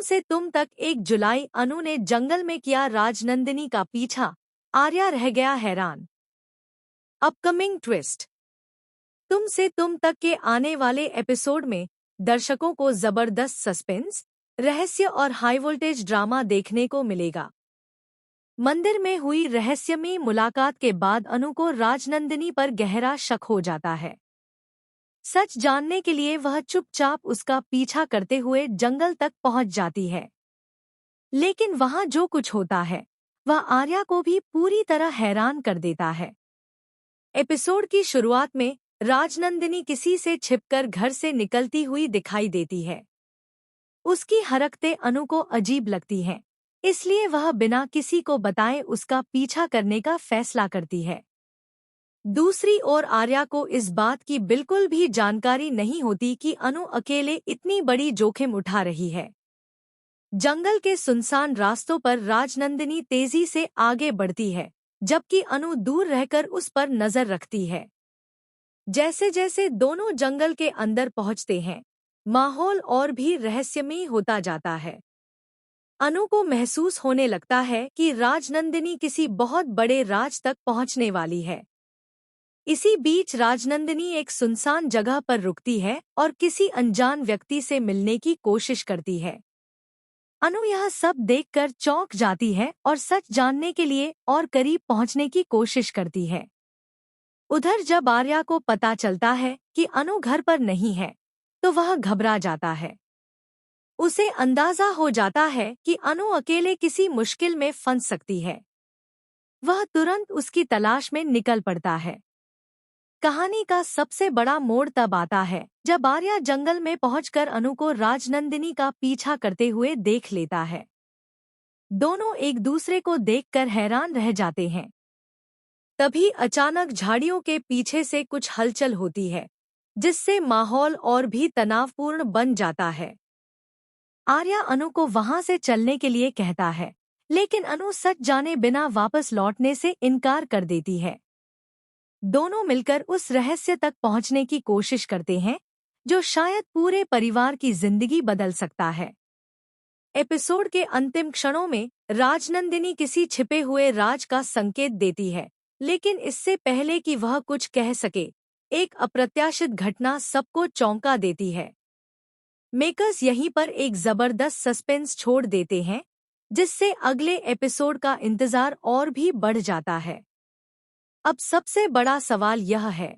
तुम से तुम तक 1 जुलाई अनु ने जंगल में किया राजनंदिनी का पीछा, आर्या रह गया हैरान। Upcoming twist. तुम से तुम तक के आने वाले एपिसोड में दर्शकों को जबरदस्त सस्पेंस, रहस्य और हाई वोल्टेज ड्रामा देखने को मिलेगा। मंदिर में हुई रहस्यमयी मुलाकात के बाद अनु को राजनंदिनी पर गहरा शक हो जाता है। सच जानने के लिए वह चुपचाप उसका पीछा करते हुए जंगल तक पहुंच जाती है। लेकिन वहां जो कुछ होता है वह आर्या को भी पूरी तरह हैरान कर देता है। एपिसोड की शुरुआत में राजनंदिनी किसी से छिपकर घर से निकलती हुई दिखाई देती है। उसकी हरकतें अनु को अजीब लगती हैं, इसलिए वह बिना किसी को बताए उसका पीछा करने का फैसला करती है। दूसरी ओर आर्या को इस बात की बिल्कुल भी जानकारी नहीं होती कि अनु अकेले इतनी बड़ी जोखिम उठा रही है। जंगल के सुनसान रास्तों पर राजनंदिनी तेजी से आगे बढ़ती है, जबकि अनु दूर रहकर उस पर नजर रखती है। जैसे जैसे दोनों जंगल के अंदर पहुंचते हैं, माहौल और भी रहस्यमयी होता जाता है। अनु को महसूस होने लगता है कि राजनंदिनी किसी बहुत बड़े राज तक पहुंचने वाली है। इसी बीच राजनंदिनी एक सुनसान जगह पर रुकती है और किसी अनजान व्यक्ति से मिलने की कोशिश करती है। अनु यह सब देखकर चौंक जाती है और सच जानने के लिए और करीब पहुंचने की कोशिश करती है। उधर जब आर्या को पता चलता है कि अनु घर पर नहीं है, तो वह घबरा जाता है। उसे अंदाजा हो जाता है कि अनु अकेले किसी मुश्किल में फंस सकती है। वह तुरंत उसकी तलाश में निकल पड़ता है। कहानी का सबसे बड़ा मोड़ तब आता है जब आर्या जंगल में पहुंचकर अनु को राजनंदिनी का पीछा करते हुए देख लेता है। दोनों एक दूसरे को देखकर हैरान रह जाते हैं। तभी अचानक झाड़ियों के पीछे से कुछ हलचल होती है, जिससे माहौल और भी तनावपूर्ण बन जाता है। आर्या अनु को वहां से चलने के लिए कहता है, लेकिन अनु सच जाने बिना वापस लौटने से इनकार कर देती है। दोनों मिलकर उस रहस्य तक पहुंचने की कोशिश करते हैं, जो शायद पूरे परिवार की जिंदगी बदल सकता है। एपिसोड के अंतिम क्षणों में राजनंदिनी किसी छिपे हुए राज का संकेत देती है, लेकिन इससे पहले कि वह कुछ कह सके, एक अप्रत्याशित घटना सबको चौंका देती है। मेकर्स यहीं पर एक जबरदस्त सस्पेंस छोड़ देते हैं, जिससे अगले एपिसोड का इंतजार और भी बढ़ जाता है। अब सबसे बड़ा सवाल यह है